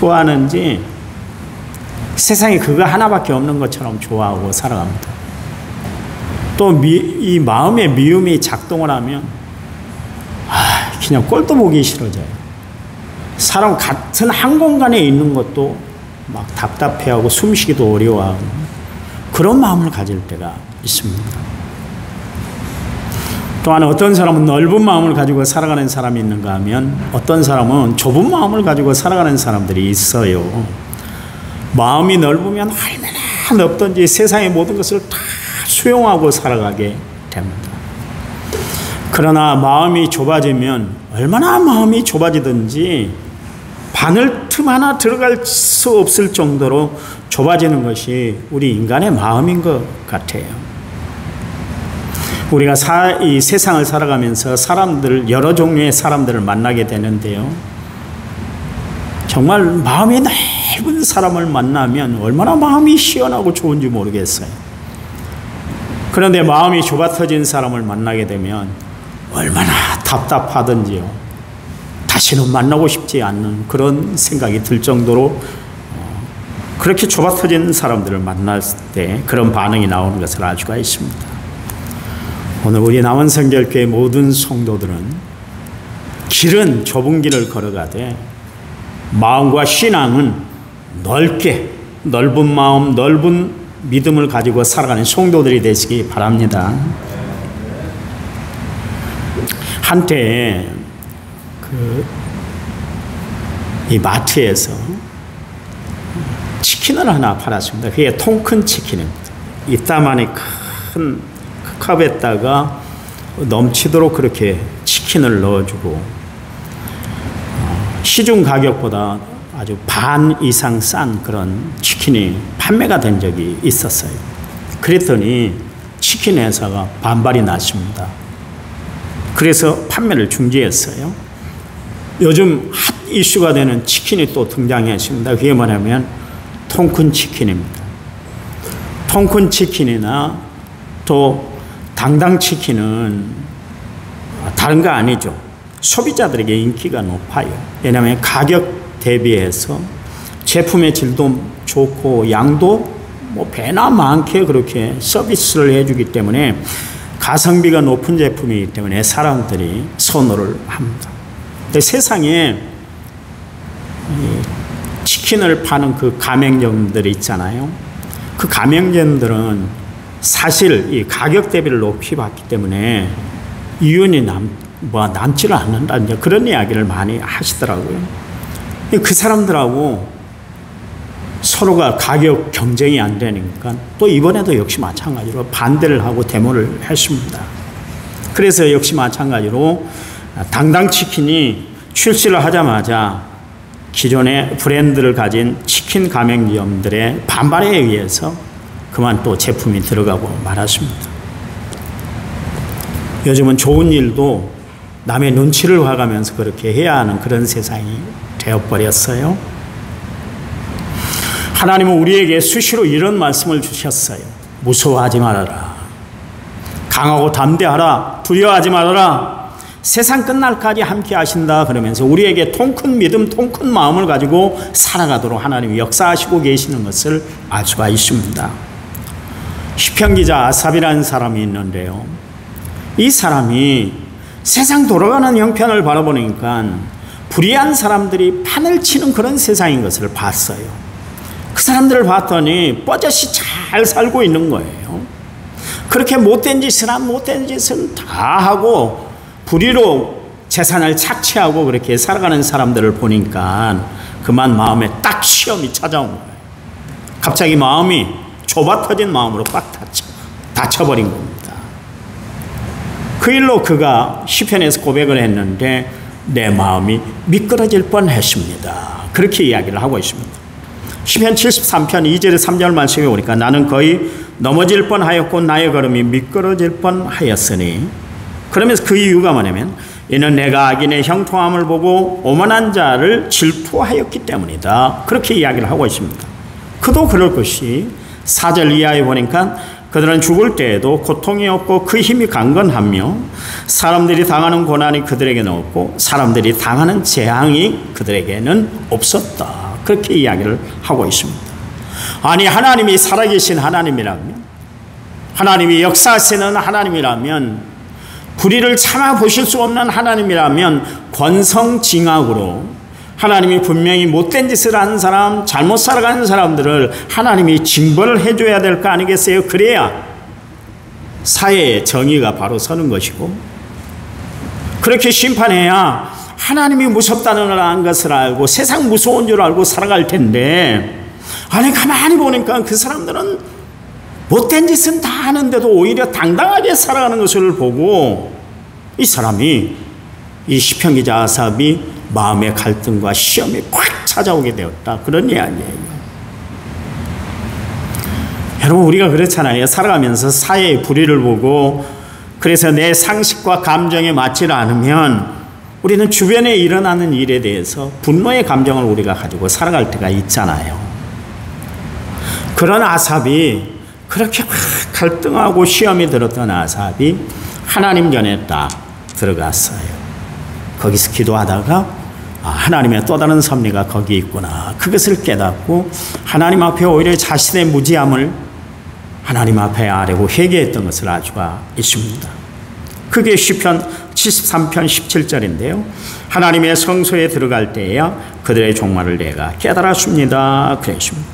좋아하는지 세상에 그거 하나밖에 없는 것처럼 좋아하고 살아갑니다. 또 이 마음의 미움이 작동을 하면 그냥 꼴도 보기 싫어져요. 사람 같은 한 공간에 있는 것도 막 답답해하고 숨쉬기도 어려워하고 그런 마음을 가질 때가 있습니다. 또한 어떤 사람은 넓은 마음을 가지고 살아가는 사람이 있는가 하면 어떤 사람은 좁은 마음을 가지고 살아가는 사람들이 있어요. 마음이 넓으면 얼마나 넓든지 세상의 모든 것을 다 수용하고 살아가게 됩니다. 그러나 마음이 좁아지면 얼마나 마음이 좁아지든지 바늘 틈 하나 들어갈 수 없을 정도로 좁아지는 것이 우리 인간의 마음인 것 같아요. 우리가 이 세상을 살아가면서 여러 종류의 사람들을 만나게 되는데요. 정말 마음이 넓은 사람을 만나면 얼마나 마음이 시원하고 좋은지 모르겠어요. 그런데 마음이 좁아터진 사람을 만나게 되면 얼마나 답답하든지요. 다시는 만나고 싶지 않는 그런 생각이 들 정도로 그렇게 좁아터진 사람들을 만났을 때 그런 반응이 나오는 것을 알 수가 있습니다. 오늘 우리 남원성결교회 모든 성도들은 길은 좁은 길을 걸어가되 마음과 신앙은 넓은 마음, 넓은 믿음을 가지고 살아가는 성도들이 되시기 바랍니다. 한때 이 마트에서 치킨을 하나 팔았습니다. 그게 통큰 치킨입니다. 이따만이 큰 컵에다가 넘치도록 그렇게 치킨을 넣어주고 시중 가격보다 아주 반 이상 싼 그런 치킨이 판매가 된 적이 있었어요. 그랬더니 치킨 회사가 반발이 났습니다. 그래서 판매를 중지했어요. 요즘 핫 이슈가 되는 치킨이 또 등장했습니다. 그게 뭐냐면 통큰 치킨입니다. 통큰 치킨이나 또 당당 치킨은 다른 거 아니죠. 소비자들에게 인기가 높아요. 왜냐하면 가격 대비해서 제품의 질도 좋고 양도 배나 많게 그렇게 서비스를 해주기 때문에 가성비가 높은 제품이기 때문에 사람들이 선호를 합니다. 근데 세상에 치킨을 파는 그 가맹점들이 있잖아요. 그 가맹점들은 사실 이 가격 대비를 높이 받기 때문에 이윤이 남지를 않는다, 이제 그런 이야기를 많이 하시더라고요. 그 사람들하고 서로가 가격 경쟁이 안 되니까 또 이번에도 역시 마찬가지로 반대를 하고 데모를 했습니다. 그래서 역시 마찬가지로 당당치킨이 출시를 하자마자 기존의 브랜드를 가진 치킨 가맹점들의 반발에 의해서 그만 또 제품이 들어가고 말았습니다. 요즘은 좋은 일도 남의 눈치를 봐가면서 그렇게 해야 하는 그런 세상이 되어버렸어요. 하나님은 우리에게 수시로 이런 말씀을 주셨어요. 무서워하지 말아라. 강하고 담대하라. 두려워하지 말아라. 세상 끝날까지 함께 하신다 그러면서 우리에게 통큰 믿음, 통큰 마음을 가지고 살아가도록 하나님이 역사하시고 계시는 것을 알 수가 있습니다. 시편 기자 아삽이라는 사람이 있는데요. 이 사람이 세상 돌아가는 형편을 바라보니까 불의한 사람들이 판을 치는 그런 세상인 것을 봤어요. 그 사람들을 봤더니 뻗어시 잘 살고 있는 거예요. 그렇게 못된 짓을 다 하고 불의로 재산을 착취하고 그렇게 살아가는 사람들을 보니까 그만 마음에 딱 시험이 찾아온 거예요. 갑자기 마음이 좁아터진 마음으로 꽉 닫혀버린 겁니다. 그 일로 그가 시편에서 고백을 했는데 내 마음이 미끄러질 뻔했습니다. 그렇게 이야기를 하고 있습니다. 시편 73편 2절 3절 말씀에 보니까 나는 거의 넘어질 뻔하였고 나의 걸음이 미끄러질 뻔하였으니, 그러면서 그 이유가 뭐냐면 이는 내가 악인의 형통함을 보고 오만한 자를 질투하였기 때문이다. 그렇게 이야기를 하고 있습니다. 그도 그럴 것이 4절 이하에 보니까 그들은 죽을 때에도 고통이 없고 그 힘이 강건하며 사람들이 당하는 고난이 그들에게는 없고 사람들이 당하는 재앙이 그들에게는 없었다. 그렇게 이야기를 하고 있습니다. 아니, 하나님이 살아계신 하나님이라면, 하나님이 역사하시는 하나님이라면, 불의를 참아 보실 수 없는 하나님이라면 권성징악으로 하나님이 분명히 못된 짓을 하는 사람, 잘못 살아가는 사람들을 하나님이 징벌을 해줘야 될 거 아니겠어요? 그래야 사회의 정의가 바로 서는 것이고, 그렇게 심판해야 하나님이 무섭다는 것을 알고 세상 무서운 줄 알고 살아갈 텐데, 아니 가만히 보니까 그 사람들은 못된 짓은 다 하는데도 오히려 당당하게 살아가는 것을 보고 이 사람이, 이 시편 기자 아삽이 마음의 갈등과 시험이 꽉 찾아오게 되었다, 그런 이야기예요. 여러분, 우리가 그렇잖아요. 살아가면서 사회의 불의를 보고 그래서 내 상식과 감정에 맞지 않으면 우리는 주변에 일어나는 일에 대해서 분노의 감정을 우리가 가지고 살아갈 때가 있잖아요. 그런 아삽이, 그렇게 막 갈등하고 시험이 들었던 아삽이 하나님 전에 딱 들어갔어요. 거기서 기도하다가 하나님의 또 다른 섭리가 거기 있구나, 그것을 깨닫고 하나님 앞에 오히려 자신의 무지함을 하나님 앞에 아뢰고 회개했던 것을 알 수가 있습니다. 그게 시편 73편 17절인데요. 하나님의 성소에 들어갈 때에야 그들의 종말을 내가 깨달았습니다, 그랬습니다.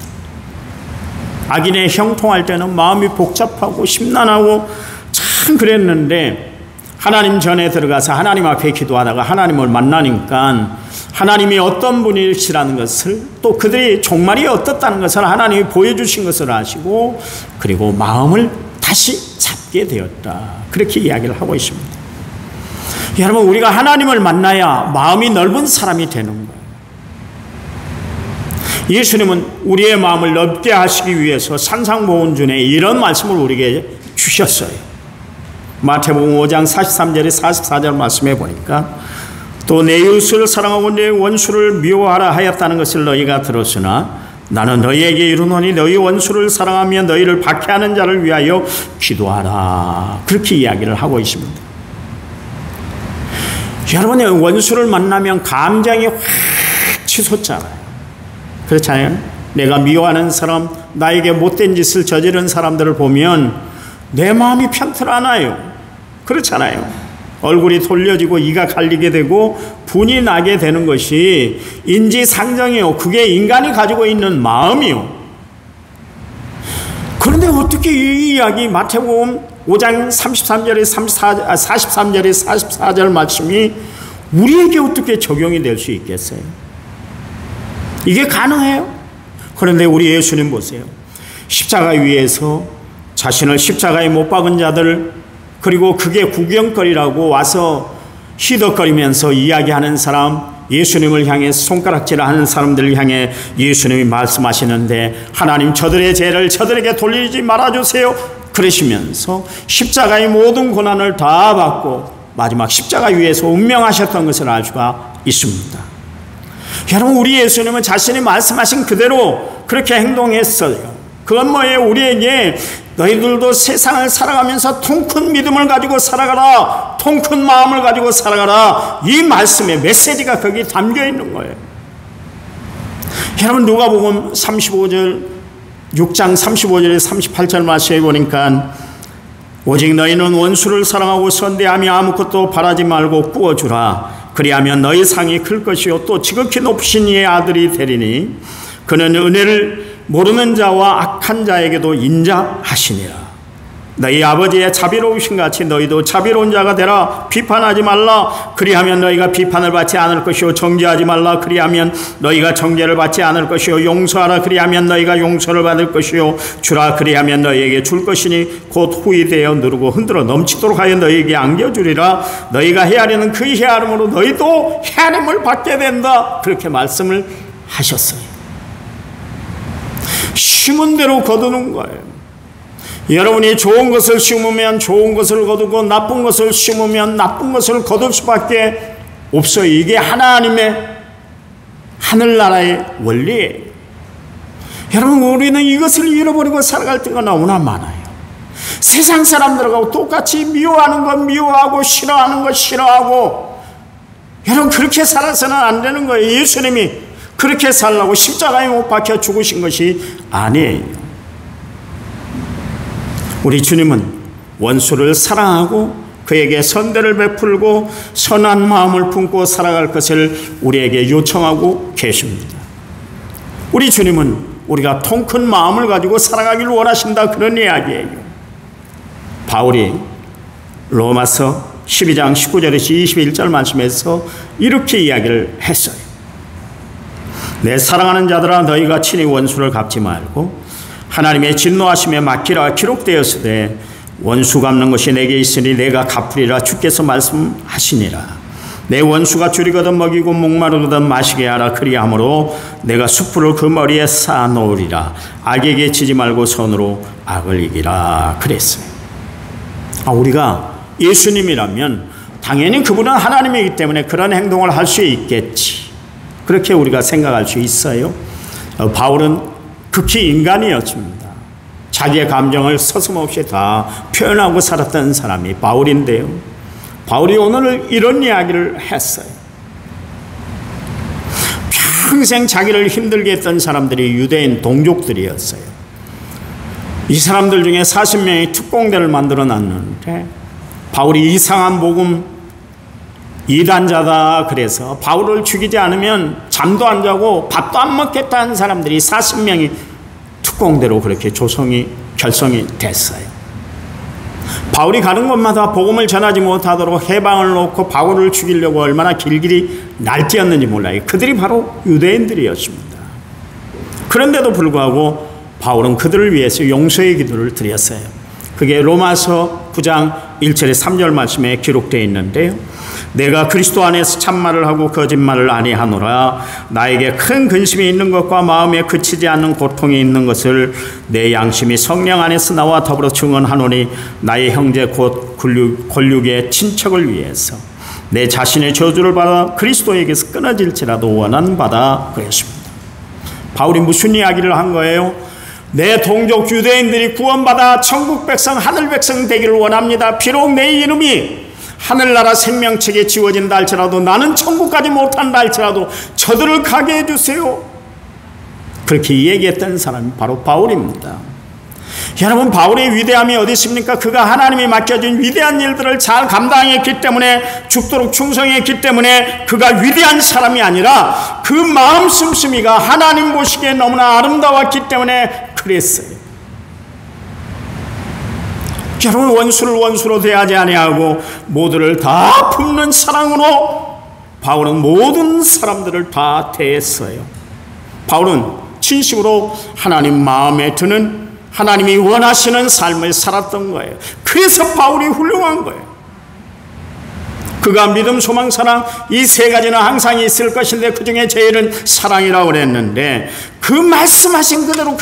악인의 형통할 때는 마음이 복잡하고 심란하고 참 그랬는데, 하나님 전에 들어가서 하나님 앞에 기도하다가 하나님을 만나니까 하나님이 어떤 분이시라는 것을, 또 그들의 종말이 어떻다는 것을 하나님이 보여주신 것을 아시고, 그리고 마음을 다시 잡게 되었다, 그렇게 이야기를 하고 있습니다. 여러분, 우리가 하나님을 만나야 마음이 넓은 사람이 되는 거예요. 예수님은 우리의 마음을 넓게 하시기 위해서 산상보훈준에 이런 말씀을 우리에게 주셨어요. 마태복음 5장 43절에 44절 말씀해 보니까, 또 내 이웃을 사랑하고 내 원수를 미워하라 하였다는 것을 너희가 들었으나 나는 너희에게 이르노니 너희 원수를 사랑하며 너희를 박해하는 자를 위하여 기도하라, 그렇게 이야기를 하고 있습니다. 여러분의 원수를 만나면 감정이 확 치솟잖아요. 그렇잖아요. 내가 미워하는 사람, 나에게 못된 짓을 저지른 사람들을 보면 내 마음이 편치 않아요. 그렇잖아요. 얼굴이 돌려지고 이가 갈리게 되고 분이 나게 되는 것이 인지상정이요, 그게 인간이 가지고 있는 마음이요. 그런데 어떻게 이 이야기 마태복음 5장 43절에 43절에 44절 말씀이 우리에게 어떻게 적용이 될 수 있겠어요? 이게 가능해요? 그런데 우리 예수님 보세요. 십자가 위에서 자신을 십자가에 못 박은 자들, 그리고 그게 구경거리라고 와서 희덕거리면서 이야기하는 사람, 예수님을 향해 손가락질을 하는 사람들을 향해 예수님이 말씀하시는데, 하나님 저들의 죄를 저들에게 돌리지 말아주세요, 그러시면서 십자가의 모든 고난을 다 받고 마지막 십자가 위에서 운명하셨던 것을 알 수가 있습니다. 여러분, 우리 예수님은 자신이 말씀하신 그대로 그렇게 행동했어요. 그건 뭐예요? 우리에게 너희들도 세상을 살아가면서 통큰 믿음을 가지고 살아가라, 통큰 마음을 가지고 살아가라, 이 말씀의 메시지가 거기 담겨 있는 거예요. 여러분, 누가복음 35절 6장 35절에 38절 말씀해 보니까, 오직 너희는 원수를 사랑하고 선대하며 아무것도 바라지 말고 꾸어주라. 그리하면 너희 상이 클 것이요 또 지극히 높으신 이의 아들이 되리니 그는 은혜를 모르는 자와 악한 자에게도 인자하시니라. 너희 아버지의 자비로우신 같이 너희도 자비로운 자가 되라. 비판하지 말라. 그리하면 너희가 비판을 받지 않을 것이요 정죄하지 말라. 그리하면 너희가 정죄를 받지 않을 것이요 용서하라. 그리하면 너희가 용서를 받을 것이요 주라. 그리하면 너희에게 줄 것이니 곧 후히 되어 누르고 흔들어 넘치도록 하여 너희에게 안겨주리라. 너희가 헤아리는 그 헤아림으로 너희도 헤아림을 받게 된다. 그렇게 말씀을 하셨어요. 심은 대로 거두는 거예요. 여러분이 좋은 것을 심으면 좋은 것을 거두고 나쁜 것을 심으면 나쁜 것을 거둘 수밖에 없어요. 이게 하나님의 하늘나라의 원리예요. 여러분, 우리는 이것을 잃어버리고 살아갈 때가 너무나 많아요. 세상 사람들하고 똑같이 미워하는 건 미워하고 싫어하는 건 싫어하고, 여러분 그렇게 살아서는 안 되는 거예요. 예수님이 그렇게 살라고 십자가에 못 박혀 죽으신 것이 아니에요. 우리 주님은 원수를 사랑하고 그에게 선대를 베풀고 선한 마음을 품고 살아갈 것을 우리에게 요청하고 계십니다. 우리 주님은 우리가 통큰 마음을 가지고 살아가기를 원하신다, 그런 이야기예요. 바울이 로마서 12장 19절에서 21절 말씀에서 이렇게 이야기를 했어요. 내 사랑하는 자들아, 너희가 친히 원수를 갚지 말고 하나님의 진노하심에 맡기라. 기록되었으되 원수 갚는 것이 내게 있으니 내가 갚으리라. 주께서 말씀하시니라. 내 원수가 줄이거든 먹이고 목마르거든 마시게 하라. 그리함으로 내가 숯불을 그 머리에 쌓아 놓으리라. 악에게 지지 말고 손으로 악을 이기라. 그랬어요. 우리가 예수님이라면 당연히 그분은 하나님이기 때문에 그런 행동을 할 수 있겠지, 그렇게 우리가 생각할 수 있어요. 바울은 극히 인간이었습니다. 자기의 감정을 서슴없이 다 표현하고 살았던 사람이 바울인데요, 바울이 오늘 이런 이야기를 했어요. 평생 자기를 힘들게 했던 사람들이 유대인 동족들이었어요. 이 사람들 중에 40명이 특공대를 만들어 놨는데 바울이 이상한 복음 이단자다 그래서 바울을 죽이지 않으면 잠도 안 자고 밥도 안 먹겠다는 사람들이 40명이 특공대로 그렇게 결성이 됐어요. 바울이 가는 곳마다 복음을 전하지 못하도록 해방을 놓고 바울을 죽이려고 얼마나 길길이 날뛰었는지 몰라요. 그들이 바로 유대인들이었습니다. 그런데도 불구하고 바울은 그들을 위해서 용서의 기도를 드렸어요. 그게 로마서 9장 1절에 3절 말씀에 기록되어 있는데요, 내가 그리스도 안에서 참말을 하고 거짓말을 아니하노라. 나에게 큰 근심이 있는 것과 마음에 그치지 않는 고통이 있는 것을 내 양심이 성령 안에서 나와 더불어 증언하노니 나의 형제 곧 권륙의 친척을 위해서 내 자신의 저주를 받아 그리스도에게서 끊어질지라도 원하는 바다 그랬습니다. 바울이 무슨 이야기를 한 거예요? 내 동족 유대인들이 구원받아 천국 백성, 하늘 백성 되기를 원합니다. 비록 내 이름이 하늘나라 생명책에 지워진다 할지라도, 나는 천국까지 못한다 할지라도 저들을 가게 해주세요. 그렇게 얘기했던 사람이 바로 바울입니다. 여러분, 바울의 위대함이 어디 있습니까? 그가 하나님이 맡겨준 위대한 일들을 잘 감당했기 때문에, 죽도록 충성했기 때문에 그가 위대한 사람이 아니라 그 마음 씀씀이가 하나님 보시기에 너무나 아름다웠기 때문에 그랬어요. 여러분, 원수를 원수로 대하지 아니하고 모두를 다 품는 사랑으로 바울은 모든 사람들을 다 대했어요. 바울은 진심으로 하나님 마음에 드는, 하나님이 원하시는 삶을 살았던 거예요. 그래서 바울이 훌륭한 거예요. 그가 믿음, 소망, 사랑 이 세 가지는 항상 있을 것인데 그 중에 제일은 사랑이라고 그랬는데, 그 말씀하신 그대로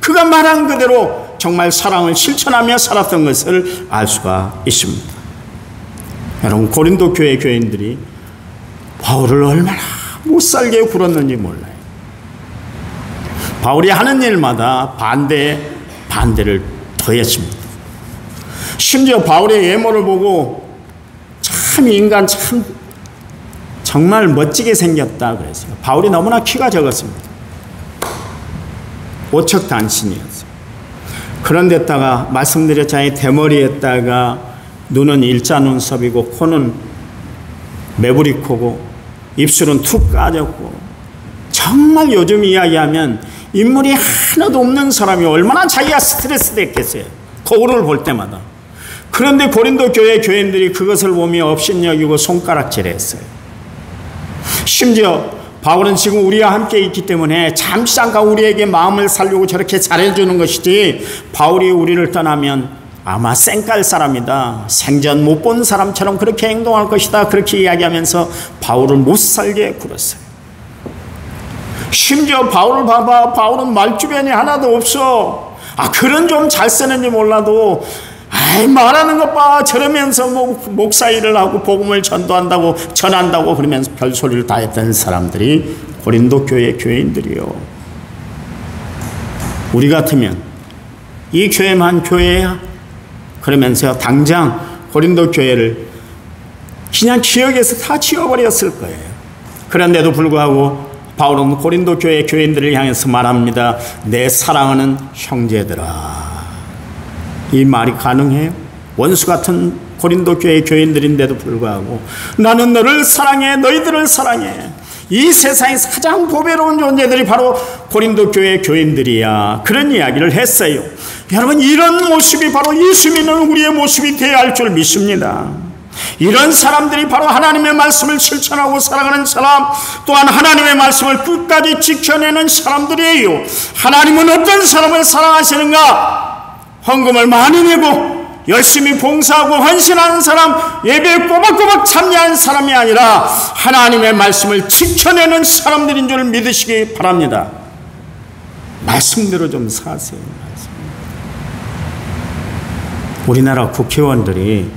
그가 말한 그대로 정말 사랑을 실천하며 살았던 것을 알 수가 있습니다. 여러분, 고린도 교회 교인들이 바울을 얼마나 못살게 굴었는지 몰라요. 바울이 하는 일마다 반대를 더했습니다. 심지어 바울의 외모를 보고 참 인간 정말 멋지게 생겼다 그랬어요. 바울이 너무나 키가 적었습니다. 오척단신이었어요. 그런데다가 말씀드렸잖아요. 대머리에다가 눈은 일자 눈썹이고 코는 매부리 코고 입술은 툭 까졌고, 정말 요즘 이야기하면 인물이 하나도 없는 사람이 얼마나 자기가 스트레스 됐겠어요, 거울을 볼 때마다. 그런데 고린도 교회 교인들이 그것을 보며 업신여기고 손가락질했어요. 심지어 바울은 지금 우리와 함께 있기 때문에 잠시 잠깐 우리에게 마음을 살리고 저렇게 잘해주는 것이지, 바울이 우리를 떠나면 아마 쌩깔 사람이다, 생전 못 본 사람처럼 그렇게 행동할 것이다, 그렇게 이야기하면서 바울을 못 살게 굴었어요. 심지어 바울을 봐봐, 바울은 말주변이 하나도 없어. 글은 좀 잘 쓰는지 몰라도 말하는 것 봐, 저러면서 목사 일을 하고 복음을 전한다고 그러면서 별소리를 다 했던 사람들이 고린도 교회 교인들이요. 우리 같으면 이 교회만 교회야? 그러면서 당장 고린도 교회를 그냥 기억에서 다 지워버렸을 거예요. 그런데도 불구하고 바울은 고린도 교회 교인들을 향해서 말합니다. 내 사랑하는 형제들아. 이 말이 가능해요? 원수 같은 고린도 교회 교인들인데도 불구하고 나는 너를 사랑해, 너희들을 사랑해. 이 세상에서 가장 보배로운 존재들이 바로 고린도 교회 교인들이야. 그런 이야기를 했어요. 여러분, 이런 모습이 바로 예수 믿는 우리의 모습이 되어야 할 줄 믿습니다. 이런 사람들이 바로 하나님의 말씀을 실천하고 살아가는 사람, 또한 하나님의 말씀을 끝까지 지켜내는 사람들이에요. 하나님은 어떤 사람을 사랑하시는가? 헌금을 많이 내고 열심히 봉사하고 헌신하는 사람, 예배에 꼬박꼬박 참여하는 사람이 아니라 하나님의 말씀을 지켜내는 사람들인 줄 믿으시기 바랍니다. 말씀대로 좀 사세요. 우리나라 국회의원들이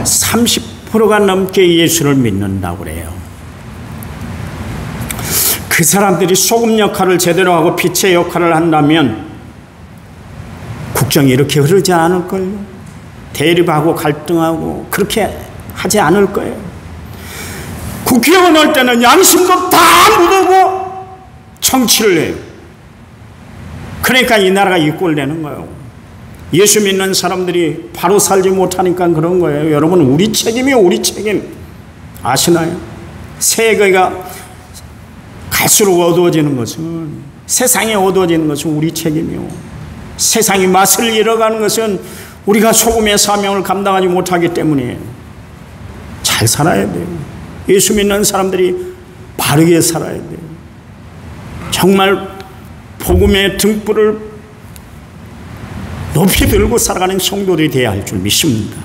30%가 넘게 예수를 믿는다고 그래요. 그 사람들이 소금 역할을 제대로 하고 빛의 역할을 한다면 국정이 이렇게 흐르지 않을 거예요. 대립하고 갈등하고 그렇게 하지 않을 거예요. 국회의원 할 때는 양심도 다 묻고 정치를 해요. 그러니까 이 나라가 이 꼴 되는 거예요. 예수 믿는 사람들이 바로 살지 못하니까 그런 거예요. 여러분, 우리 책임이요, 우리 책임. 아시나요? 세계가 갈수록 어두워지는 것은, 세상에 어두워지는 것은 우리 책임이요. 세상이 맛을 잃어가는 것은 우리가 소금의 사명을 감당하지 못하기 때문이에요. 잘 살아야 돼요. 예수 믿는 사람들이 바르게 살아야 돼요. 정말 복음의 등불을 높이 들고 살아가는 성도들이 되어야 할 줄 믿습니다.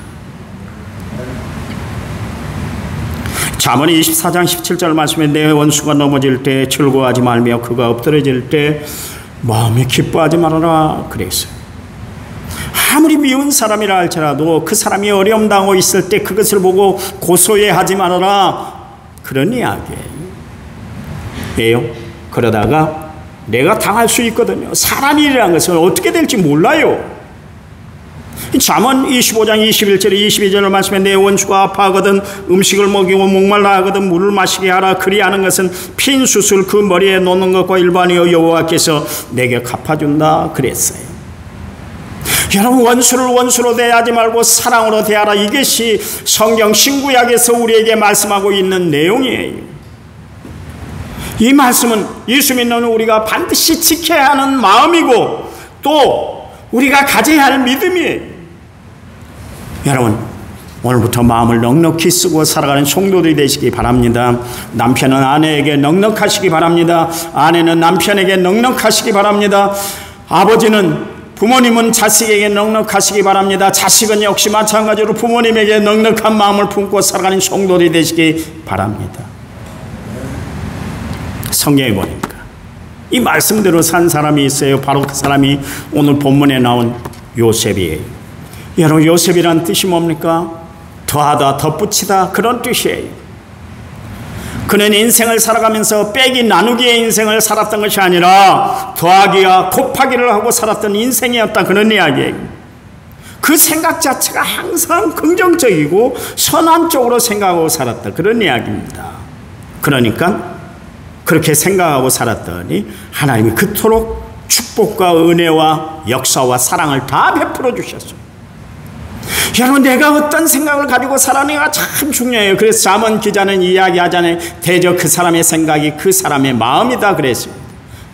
잠언 24장 17절 말씀에 내 원수가 넘어질 때 즐거워하지 말며 그가 엎드러질 때 마음에 기뻐하지 말아라 그랬어요. 아무리 미운 사람이라 할지라도 그 사람이 어려움 당하고 있을 때 그것을 보고 고소해하지 말아라, 그런 이야기예요. 그러다가 내가 당할 수 있거든요. 사람이라는 것은 어떻게 될지 몰라요. 잠언 25장 21절에 22절을 말씀에 내 원수가 아파하거든 음식을 먹이고 목말라 하거든 물을 마시게 하라. 그리하는 것은 핀 숯을 그 머리에 놓는 것과 일반이요 여호와께서 내게 갚아준다 그랬어요. 여러분, 원수를 원수로 대하지 말고 사랑으로 대하라. 이것이 성경 신구약에서 우리에게 말씀하고 있는 내용이에요. 이 말씀은 예수 믿는 우리가 반드시 지켜야 하는 마음이고 또 우리가 가져야 할 믿음이에요. 여러분, 오늘부터 마음을 넉넉히 쓰고 살아가는 성도들이 되시기 바랍니다. 남편은 아내에게 넉넉하시기 바랍니다. 아내는 남편에게 넉넉하시기 바랍니다. 아버지는, 부모님은 자식에게 넉넉하시기 바랍니다. 자식은 역시 마찬가지로 부모님에게 넉넉한 마음을 품고 살아가는 성도들이 되시기 바랍니다. 성경에 보니까 이 말씀대로 산 사람이 있어요. 바로 그 사람이 오늘 본문에 나온 요셉이에요. 여러분, 요셉이란 뜻이 뭡니까? 더하다, 덧붙이다, 그런 뜻이에요. 그는 인생을 살아가면서 빼기 나누기의 인생을 살았던 것이 아니라 더하기와 곱하기를 하고 살았던 인생이었다, 그런 이야기예요. 그 생각 자체가 항상 긍정적이고 선한 쪽으로 생각하고 살았다, 그런 이야기입니다. 그러니까 그렇게 생각하고 살았더니 하나님이 그토록 축복과 은혜와 역사와 사랑을 다 베풀어 주셨어요. 여러분, 내가 어떤 생각을 가지고 살아내가 참 중요해요. 그래서 잠언 기자는 이야기하잖아요. 대저 그 사람의 생각이 그 사람의 마음이다 그랬습니다.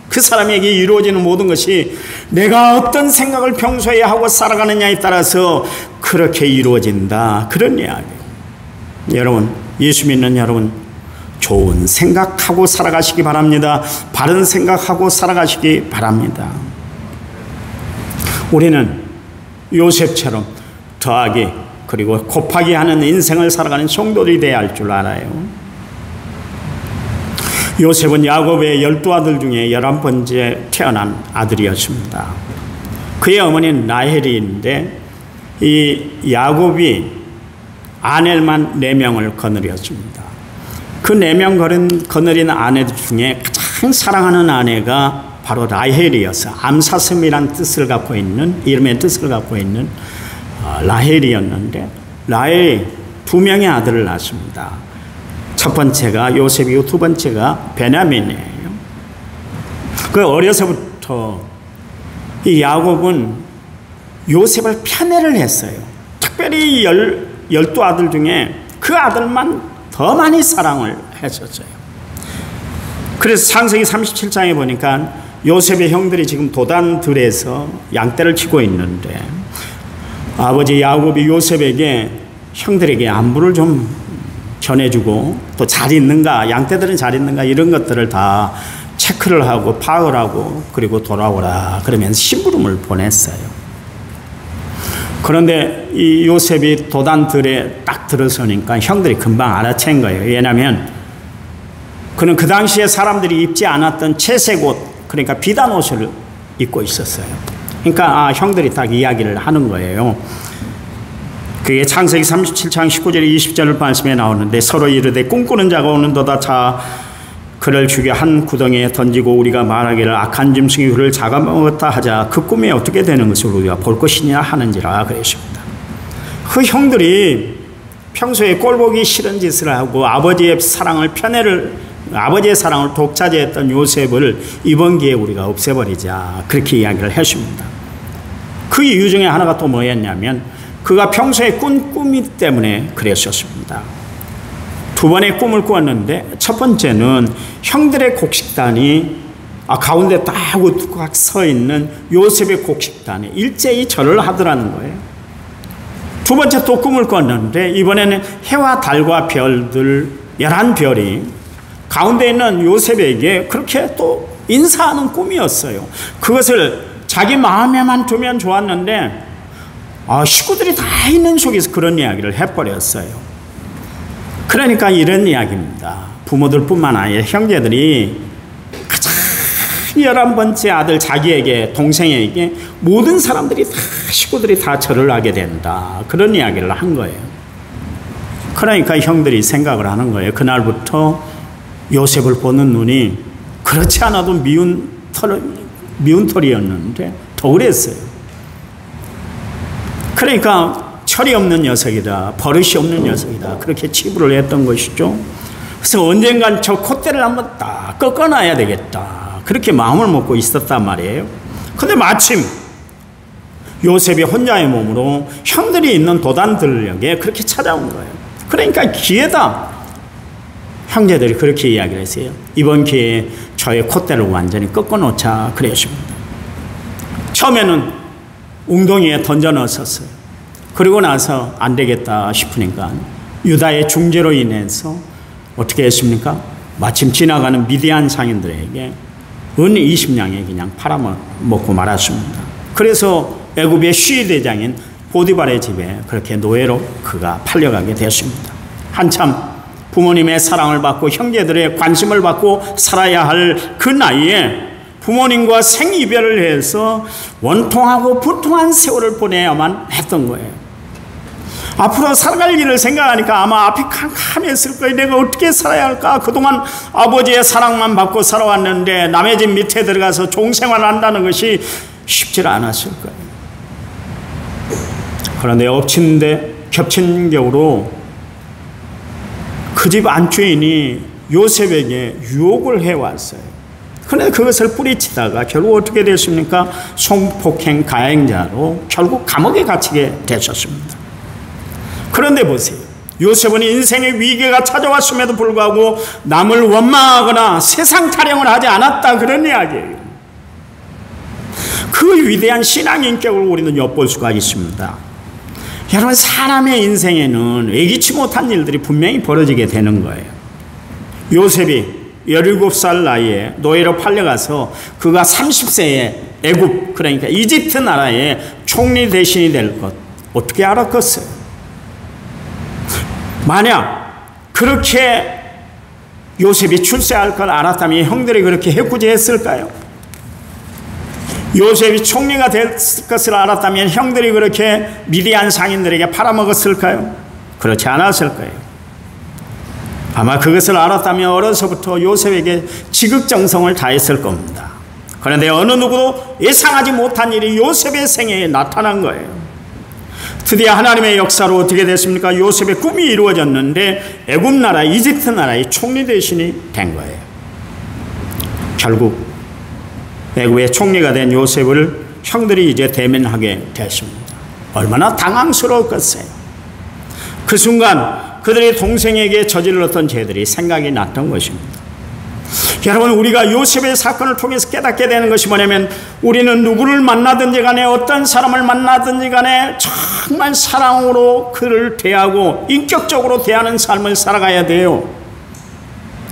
그 사람에게 이루어지는 모든 것이 내가 어떤 생각을 평소에 하고 살아가느냐에 따라서 그렇게 이루어진다, 그런 이야기예요. 여러분, 예수 믿는 여러분, 좋은 생각하고 살아가시기 바랍니다. 바른 생각하고 살아가시기 바랍니다. 우리는 요셉처럼 더하기 그리고 곱하기 하는 인생을 살아가는 성도들이 되어야 할 줄 알아요. 요셉은 야곱의 12아들 중에 11번째 태어난 아들이었습니다. 그의 어머니는 라헬인데 이 야곱이 아내만 4명을 거느렸습니다. 그 4명 거느린 아내들 중에 가장 사랑하는 아내가 바로 라헬이어서 암사슴이란 뜻을 갖고 있는, 이름의 뜻을 갖고 있는 라헬이었는데, 라헬이 2명의 아들을 낳았습니다. 첫 번째가 요셉이고 두 번째가 베냐민이에요. 그 어려서부터 이 야곱은 요셉을 편애를 했어요. 특별히 12 아들 중에 그 아들만 더 많이 사랑을 했었어요. 그래서 창세기 37장에 보니까 요셉의 형들이 지금 도단들에서 양떼를 치고 있는데 아버지 야곱이 요셉에게 형들에게 안부를 좀 전해주고 또 잘 있는가, 양떼들은 잘 있는가 이런 것들을 다 체크를 하고 파악을 하고 그리고 돌아오라 그러면서 심부름을 보냈어요. 그런데 이 요셉이 도단들에 딱 들어서니까 형들이 금방 알아챈 거예요. 왜냐하면 그는 그 당시에 사람들이 입지 않았던 채색 옷, 그러니까 비단 옷을 입고 있었어요. 그러니까 형들이 딱 이야기를 하는 거예요. 그게 창세기 37장 19절 20절 말씀에 나오는데 서로 이르되 꿈꾸는 자가 오는도다. 자 그를 죽여 한 구덩이에 던지고 우리가 말하기를 악한 짐승이 그를 잡아먹었다 하자. 그 꿈이 어떻게 되는 것을 우리가 볼 것이냐 하는지라 그랬습니다. 그 형들이 평소에 꼴보기 싫은 짓을 하고 아버지의 사랑을 아버지의 사랑을 독차지했던 요셉을 이번 기회에 우리가 없애버리자 그렇게 이야기를 했습니다. 그 이유 중에 하나가 또 뭐였냐면 그가 평소에 꾼 꿈이 때문에 그랬었습니다. 두 번의 꿈을 꾸었는데 첫 번째는 형들의 곡식단이 가운데 딱 우뚝 서 있는 요셉의 곡식단에 일제히 절을 하더라는 거예요. 두 번째 또 꿈을 꿨는데 이번에는 해와 달과 별들 11별이 가운데 있는 요셉에게 그렇게 또 인사하는 꿈이었어요. 그것을 자기 마음에만 두면 좋았는데 식구들이 다 있는 속에서 그런 이야기를 해버렸어요. 그러니까 이런 이야기입니다. 부모들 뿐만 아니라 형제들이 가장 11번째 아들 자기에게 동생에게 모든 사람들이 다 식구들이 다 절을 하게 된다. 그런 이야기를 한 거예요. 그러니까 형들이 생각을 하는 거예요. 그날부터 요셉을 보는 눈이 그렇지 않아도 미운 털이었는데 더 그랬어요. 그러니까 철이 없는 녀석이다, 버릇이 없는 녀석이다 그렇게 치부를 했던 것이죠. 그래서 언젠간 저 콧대를 한번 딱 꺾어놔야 되겠다 그렇게 마음을 먹고 있었단 말이에요. 근데 마침 요셉이 혼자의 몸으로 형들이 있는 도단들에게 그렇게 찾아온 거예요. 그러니까 기회다. 형제들이 그렇게 이야기를 했어요. 이번 기회에 저의 콧대를 완전히 꺾어놓자 그랬습니다. 처음에는 웅덩이에 던져 넣었었어요. 그리고 나서 안 되겠다 싶으니까 유다의 중재로 인해서 어떻게 했습니까? 마침 지나가는 미디안 상인들에게 은 20냥에 그냥 팔아먹고 말았습니다. 그래서 애굽의 시위대장인 보디발의 집에 그렇게 노예로 그가 팔려가게 되었습니다. 한참 부모님의 사랑을 받고 형제들의 관심을 받고 살아야 할 그 나이에 부모님과 생이별을 해서 원통하고 분통한 세월을 보내야만 했던 거예요. 앞으로 살아갈 일을 생각하니까 아마 앞이 캄캄했을 거예요. 내가 어떻게 살아야 할까? 그동안 아버지의 사랑만 받고 살아왔는데 남의 집 밑에 들어가서 종생활을 한다는 것이 쉽지 않았을 거예요. 그런데 겹친 격으로 그 집 안주인이 요셉에게 유혹을 해왔어요. 그런데 그것을 뿌리치다가 결국 어떻게 됐습니까? 성폭행 가해자로 결국 감옥에 갇히게 되셨습니다. 그런데 보세요. 요셉은 인생의 위기가 찾아왔음에도 불구하고 남을 원망하거나 세상 타령을 하지 않았다 그런 이야기예요. 그 위대한 신앙 인격을 우리는 엿볼 수가 있습니다. 여러분 사람의 인생에는 예기치 못한 일들이 분명히 벌어지게 되는 거예요. 요셉이 17살 나이에 노예로 팔려가서 그가 30세에 애굽 그러니까 이집트 나라의 총리 대신이 될 것 어떻게 알았겠어요? 만약 그렇게 요셉이 출세할 걸 알았다면 형들이 그렇게 해코지했을까요? 요셉이 총리가 될 것을 알았다면 형들이 그렇게 미디안 상인들에게 팔아먹었을까요? 그렇지 않았을 거예요. 아마 그것을 알았다면 어려서부터 요셉에게 지극정성을 다했을 겁니다. 그런데 어느 누구도 예상하지 못한 일이 요셉의 생애에 나타난 거예요. 드디어 하나님의 역사로 어떻게 됐습니까? 요셉의 꿈이 이루어졌는데 애굽 나라, 이집트 나라의 총리 대신이 된 거예요. 결국 애굽의 총리가 된 요셉을 형들이 이제 대면하게 됐습니다. 얼마나 당황스러웠겠어요. 그 순간 그들의 동생에게 저질렀던 죄들이 생각이 났던 것입니다. 여러분, 우리가 요셉의 사건을 통해서 깨닫게 되는 것이 뭐냐면, 우리는 누구를 만나든지 간에, 어떤 사람을 만나든지 간에 정말 사랑으로 그를 대하고 인격적으로 대하는 삶을 살아가야 돼요.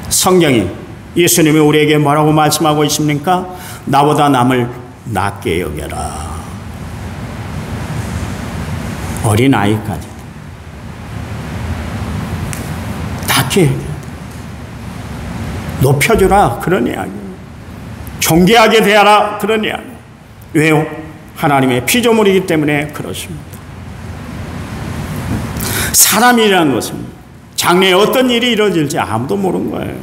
성경이, 예수님이 우리에게 뭐라고 말씀하고 있습니까? 나보다 남을 낮게 여겨라. 어린아이까지 낮게 여겨라. 높여주라, 그런 이야기. 존귀하게 대하라, 그런 이야기. 왜요? 하나님의 피조물이기 때문에 그렇습니다. 사람이라는 것은 장래에 어떤 일이 이루어질지 아무도 모르는 거예요.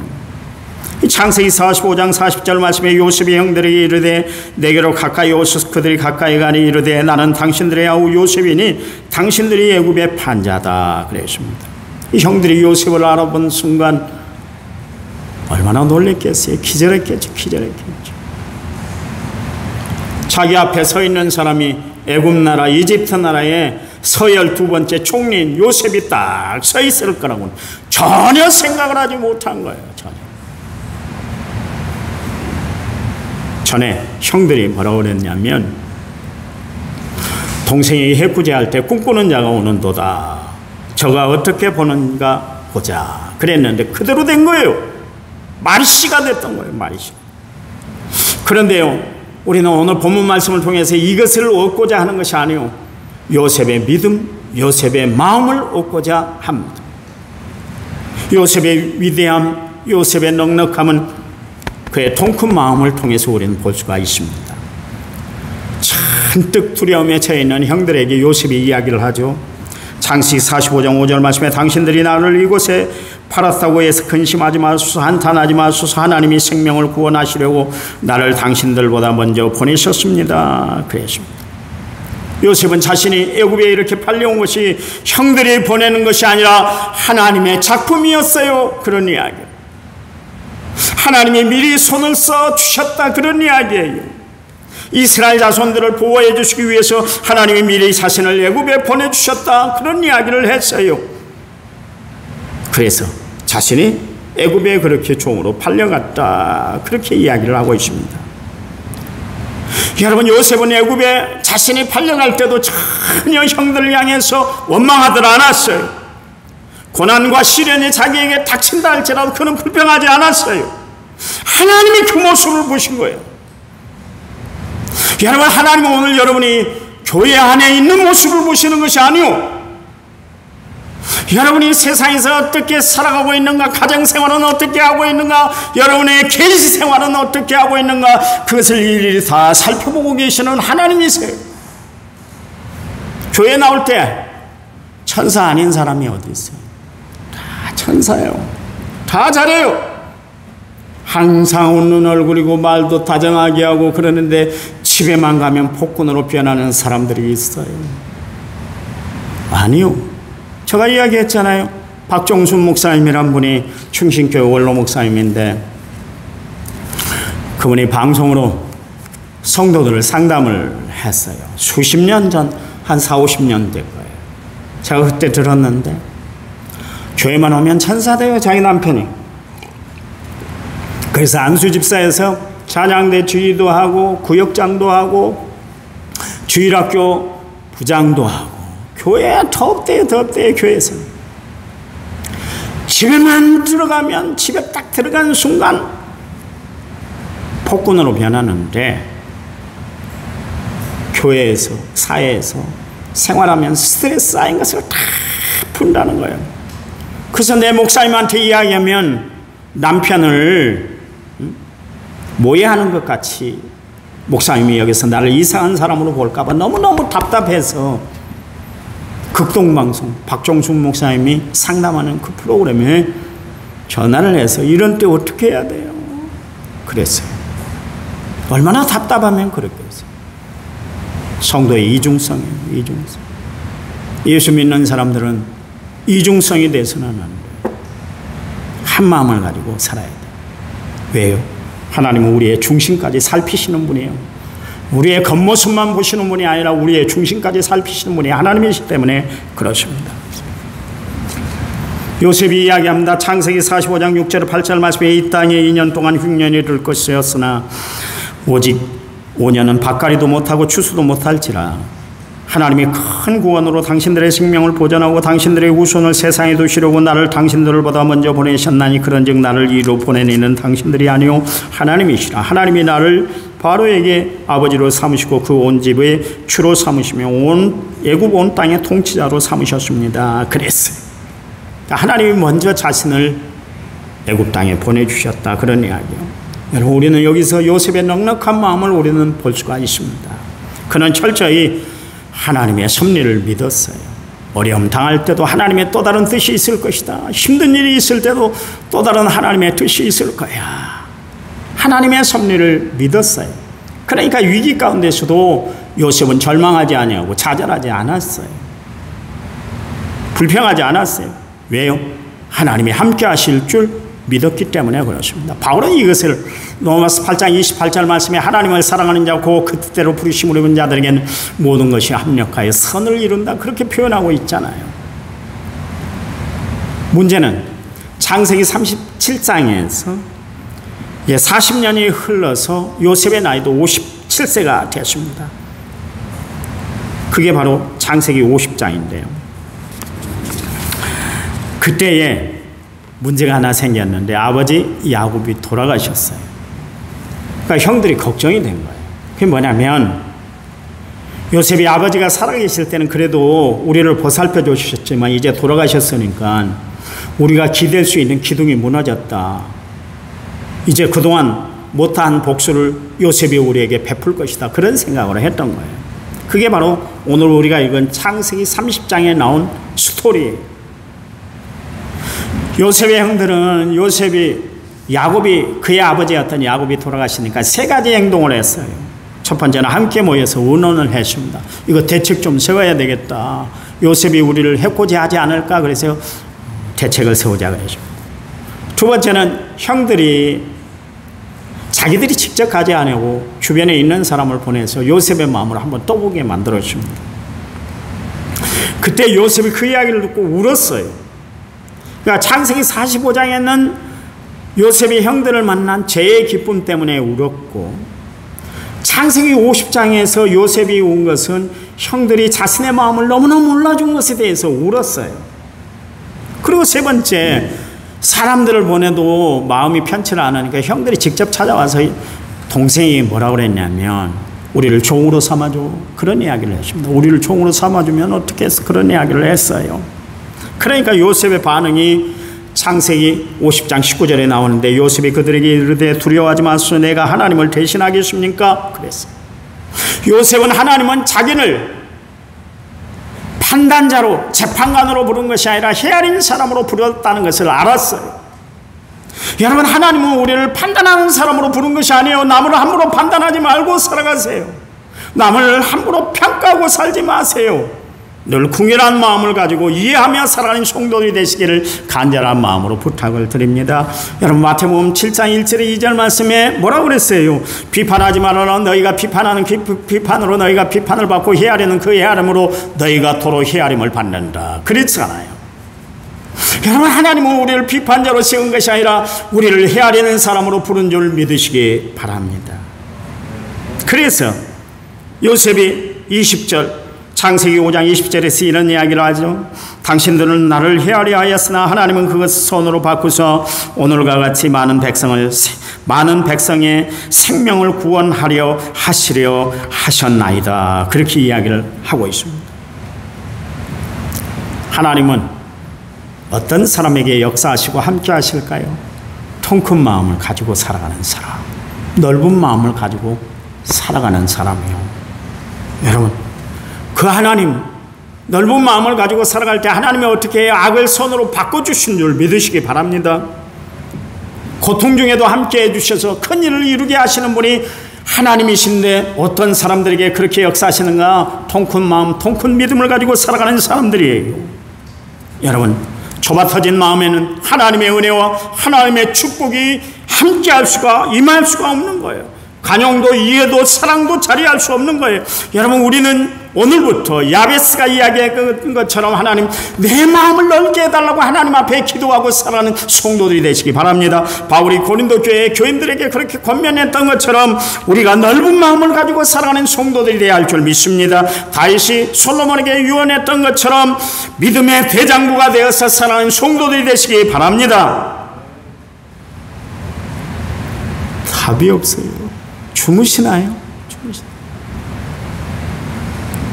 창세기 45장 40절 말씀에 요셉의 형들에게 이르되 내게로 가까이 오소서. 그들이 가까이 가니 이르되 나는 당신들의 아우 요셉이니 당신들이 애굽의 판자다 그랬습니다. 이 형들이 요셉을 알아본 순간 얼마나 놀랬겠어요. 기절했겠죠. 자기 앞에 서 있는 사람이 애굽 나라, 이집트 나라의 서열 두 번째 총리인 요셉이 딱 서 있을 거라고는 전혀 생각을 하지 못한 거예요. 전에 형들이 뭐라고 그랬냐면, 동생이 해꾸제할 때 꿈꾸는 자가 오는도다. 저가 어떻게 보는가 보자 그랬는데 그대로 된 거예요. 말씨가 됐던 거예요. 말씨. 그런데요, 우리는 오늘 본문 말씀을 통해서 이것을 얻고자 하는 것이 아니요, 요셉의 믿음, 요셉의 마음을 얻고자 합니다. 요셉의 위대함, 요셉의 넉넉함은 그의 통큰 마음을 통해서 우리는 볼 수가 있습니다. 잔뜩 두려움에 처해 있는 형들에게 요셉이 이야기를 하죠. 창세기 45장 5절 말씀에 당신들이 나를 이곳에 팔았다고 해서 근심하지 마소서, 한탄하지 마소서. 하나님이 생명을 구원하시려고 나를 당신들보다 먼저 보내셨습니다 그랬습니다. 요셉은 자신이 애굽에 이렇게 팔려온 것이 형들이 보내는 것이 아니라 하나님의 작품이었어요. 그런 이야기. 하나님이 미리 손을 써 주셨다, 그런 이야기예요. 이스라엘 자손들을 보호해 주시기 위해서 하나님이 미리 자신을 애굽에 보내주셨다, 그런 이야기를 했어요. 그래서 자신이 애굽에 그렇게 종으로 팔려갔다, 그렇게 이야기를 하고 있습니다. 여러분, 요셉은 애굽에 자신이 팔려갈 때도 전혀 형들을 향해서 원망하들 않았어요. 고난과 시련이 자기에게 닥친다 할지라도 그는 불평하지 않았어요. 하나님이 그 모습을 보신 거예요. 여러분, 하나님은 오늘 여러분이 교회 안에 있는 모습을 보시는 것이 아니요, 여러분이 세상에서 어떻게 살아가고 있는가, 가정생활은 어떻게 하고 있는가, 여러분의 개인 생활은 어떻게 하고 있는가, 그것을 일일이 다 살펴보고 계시는 하나님이세요. 교회 나올 때 천사 아닌 사람이 어디 있어요? 다 천사예요. 다 잘해요. 항상 웃는 얼굴이고 말도 다정하게 하고 그러는데 집에만 가면 폭군으로 변하는 사람들이 있어요. 아니요. 제가 이야기했잖아요. 박종순 목사님이란 분이 충신교회 원로 목사님인데, 그분이 방송으로 성도들을 상담을 했어요. 수십 년 전, 한 40-50년 될 거예요. 제가 그때 들었는데, 교회만 오면 천사돼요, 자기 남편이. 그래서 안수집사에서 찬양대 주의도 하고 구역장도 하고 주일학교 부장도 하고, 교회에 덥대요, 교회에서. 집에만 들어가면, 집에 딱 들어가는 순간 폭군으로 변하는데, 교회에서, 사회에서 생활하면 스트레스 쌓인 것을 다 푼다는 거예요. 그래서 내 목사님한테 이야기하면 남편을 모해하는 것 같이 목사님이 여기서 나를 이상한 사람으로 볼까봐 너무너무 답답해서 극동방송 박종순 목사님이 상담하는 그 프로그램에 전화를 해서 이런 때 어떻게 해야 돼요? 그랬어요. 얼마나 답답하면 그랬겠어요. 성도의 이중성이에요. 이중성. 예수 믿는 사람들은 이중성이 돼서는 안 돼요. 한 마음을 가지고 살아야 돼요. 왜요? 하나님은 우리의 중심까지 살피시는 분이에요. 우리의 겉모습만 보시는 분이 아니라 우리의 중심까지 살피시는 분이 하나님이시기 때문에 그렇습니다. 요셉이 이야기합니다. 창세기 45장 6절 8절 말씀에 이 땅에 2년 동안 흉년이 이를 것이었으나 오직 5년은 밭갈이도 못하고 추수도 못할지라 하나님이 큰 구원으로 당신들의 생명을 보존하고 당신들의 후손을 세상에 두시려고 나를 당신들보다 먼저 보내셨나니 그런즉 나를 이로 보내는 당신들이 아니요 하나님이시라. 하나님이 나를 바로에게 아버지로 삼으시고 그 온 집의 주로 삼으시며 온 애굽 온 땅의 통치자로 삼으셨습니다. 그랬어요. 하나님이 먼저 자신을 애굽 땅에 보내주셨다. 그런 이야기요. 여러분, 우리는 여기서 요셉의 넉넉한 마음을 우리는 볼 수가 있습니다. 그는 철저히 하나님의 섭리를 믿었어요. 어려움 당할 때도 하나님의 또 다른 뜻이 있을 것이다. 힘든 일이 있을 때도 또 다른 하나님의 뜻이 있을 거야. 하나님의 섭리를 믿었어요. 그러니까 위기 가운데서도 요셉은 절망하지 아니하고 좌절하지 않았어요. 불평하지 않았어요. 왜요? 하나님이 함께 하실 줄 믿었기 때문에 그렇습니다. 바울은 이것을 로마서 8장 28절 말씀에 하나님을 사랑하는 자고 그 뜻대로 부르심을 입은 자들에게는 모든 것이 합력하여 선을 이룬다 그렇게 표현하고 있잖아요. 문제는 창세기 37장에서 40년이 흘러서 요셉의 나이도 57세가 되었습니다. 그게 바로 창세기 50장인데요. 그때에 문제가 하나 생겼는데 아버지 야곱이 돌아가셨어요. 그러니까 형들이 걱정이 된 거예요. 그게 뭐냐면 요셉이 아버지가 살아계실 때는 그래도 우리를 보살펴 주셨지만 이제 돌아가셨으니까 우리가 기댈 수 있는 기둥이 무너졌다. 이제 그동안 못한 복수를 요셉이 우리에게 베풀 것이다. 그런 생각을 했던 거예요. 그게 바로 오늘 우리가 읽은 창세기 30장에 나온 스토리예요. 요셉의 형들은 야곱이 그의 아버지였던 야곱이 돌아가시니까 세 가지 행동을 했어요. 첫 번째는 함께 모여서 의논을 했습니다. 이거 대책 좀 세워야 되겠다. 요셉이 우리를 해코지하지 않을까 그래서 대책을 세우자 그랬습니다. 두 번째는 형들이 자기들이 직접 가지 않고 주변에 있는 사람을 보내서 요셉의 마음을 한번 떠보게 만들었습니다. 그때 요셉이 그 이야기를 듣고 울었어요. 그러니까 창세기 45장에는 요셉이 형들을 만난 죄의 기쁨 때문에 울었고 창세기 50장에서 요셉이 운 것은 형들이 자신의 마음을 너무나 몰라준 것에 대해서 울었어요. 그리고 세 번째, 사람들을 보내도 마음이 편치 않으니까 형들이 직접 찾아와서 동생이 뭐라고 그랬냐면 우리를 종으로 삼아줘. 그런 이야기를 했습니다. 우리를 종으로 삼아주면 어떻게 해서 그런 이야기를 했어요. 그러니까 요셉의 반응이 창세기 50장 19절에 나오는데 요셉이 그들에게 이르되 두려워하지 마소서 내가 하나님을 대신하겠습니까? 그랬어요. 요셉은 하나님은 자기를 판단자로 재판관으로 부른 것이 아니라 헤아린 사람으로 부르었다는 것을 알았어요. 여러분, 하나님은 우리를 판단하는 사람으로 부른 것이 아니에요. 남을 함부로 판단하지 말고 살아가세요. 남을 함부로 평가하고 살지 마세요. 늘 궁일한 마음을 가지고 이해하며 살아가는 성도들이 되시기를 간절한 마음으로 부탁을 드립니다. 여러분, 마태복음 7장 1절에 2절 말씀에 뭐라고 그랬어요? 비판하지 말아라. 너희가 비판하는 비판으로 너희가 비판을 받고 헤아리는 그 헤아림으로 너희가 도로 헤아림을 받는다. 그랬잖아요. 여러분, 하나님은 우리를 비판자로 세운 것이 아니라 우리를 헤아리는 사람으로 부른 줄 믿으시기 바랍니다. 그래서 요셉이 20절 창세기 5장 20절에서 이런 이야기를 하죠. 당신들은 나를 헤아려 하였으나 하나님은 그것을 손으로 바꾸서 오늘과 같이 많은 백성의 생명을 구원하려 하시려 하셨나이다. 그렇게 이야기를 하고 있습니다. 하나님은 어떤 사람에게 역사하시고 함께 하실까요? 통 큰 마음을 가지고 살아가는 사람, 넓은 마음을 가지고 살아가는 사람이요. 여러분, 그 하나님, 넓은 마음을 가지고 살아갈 때 하나님이 어떻게 해요? 악을 선으로 바꿔주신 줄 믿으시기 바랍니다. 고통 중에도 함께 해주셔서 큰 일을 이루게 하시는 분이 하나님이신데 어떤 사람들에게 그렇게 역사하시는가? 통큰 마음, 통큰 믿음을 가지고 살아가는 사람들이에요. 여러분, 좁아 터진 마음에는 하나님의 은혜와 하나님의 축복이 함께할 수가, 임할 수가 없는 거예요. 간용도 이해도 사랑도 자리할 수 없는 거예요. 여러분, 우리는 오늘부터 야베스가 이야기한 것처럼 하나님 내 마음을 넓게 해달라고 하나님 앞에 기도하고 살아가는 성도들이 되시기 바랍니다. 바울이 고린도 교회 교인들에게 그렇게 권면했던 것처럼 우리가 넓은 마음을 가지고 살아가는 성도들이 되어야 할 줄 믿습니다. 다윗이 솔로몬에게 유언했던 것처럼 믿음의 대장부가 되어서 살아가는 성도들이 되시기 바랍니다. 답이 없어요. 주무시나요?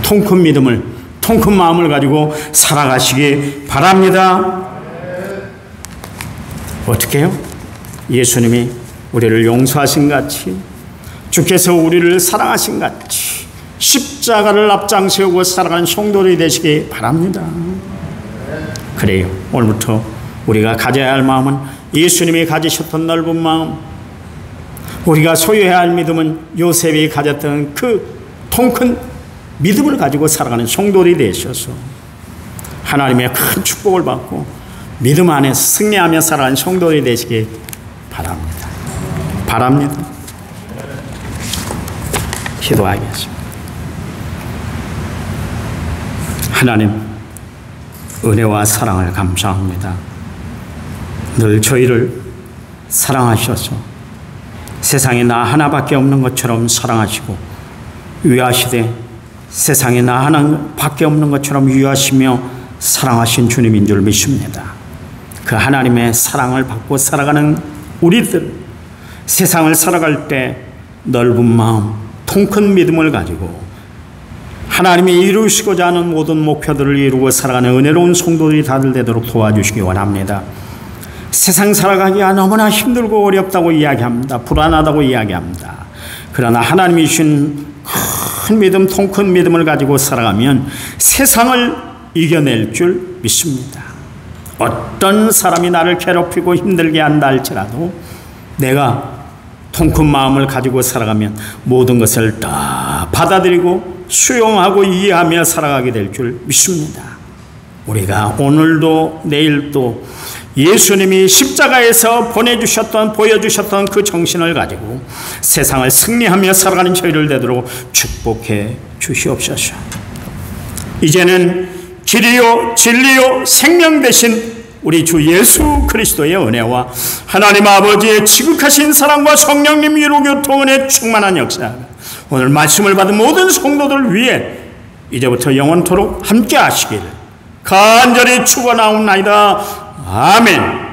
통큰 믿음을, 통큰 마음을 가지고 살아가시기 바랍니다. 어떻게 해요? 예수님이 우리를 용서하신 같이, 주께서 우리를 사랑하신 같이 십자가를 앞장세우고 살아가는 성도들이 되시기 바랍니다. 그래요. 오늘부터 우리가 가져야 할 마음은 예수님이 가지셨던 넓은 마음, 우리가 소유해야 할 믿음은 요셉이 가졌던 그 통큰 믿음을 가지고 살아가는 성도들이 되셔서 하나님의 큰 축복을 받고 믿음 안에서 승리하며 살아가는 성도들이 되시기 바랍니다. 바랍니다. 기도하겠습니다. 하나님, 은혜와 사랑을 감사합니다. 늘 저희를 사랑하셔서 세상에 나 하나밖에 없는 것처럼 사랑하시고 위하시되 세상에 나 하나밖에 없는 것처럼 위하시며 사랑하신 주님인 줄 믿습니다. 그 하나님의 사랑을 받고 살아가는 우리들, 세상을 살아갈 때 넓은 마음, 통큰 믿음을 가지고 하나님이 이루시고자 하는 모든 목표들을 이루고 살아가는 은혜로운 성도들이 다들 되도록 도와주시기 원합니다. 세상 살아가기가 너무나 힘들고 어렵다고 이야기합니다. 불안하다고 이야기합니다. 그러나 하나님이 주신 큰 믿음, 통큰 믿음을 가지고 살아가면 세상을 이겨낼 줄 믿습니다. 어떤 사람이 나를 괴롭히고 힘들게 한다 할지라도 내가 통큰 마음을 가지고 살아가면 모든 것을 다 받아들이고 수용하고 이해하며 살아가게 될 줄 믿습니다. 우리가 오늘도 내일도 예수님이 십자가에서 보여주셨던 그 정신을 가지고 세상을 승리하며 살아가는 저희를 되도록 축복해 주시옵소서. 이제는 길이요 진리요 생명 되신 우리 주 예수 그리스도의 은혜와 하나님 아버지의 지극하신 사랑과 성령님 위로교통 은혜 충만한 역사, 오늘 말씀을 받은 모든 성도들 위해 이제부터 영원토록 함께 하시기를 간절히 축원하옵나이다. 아멘.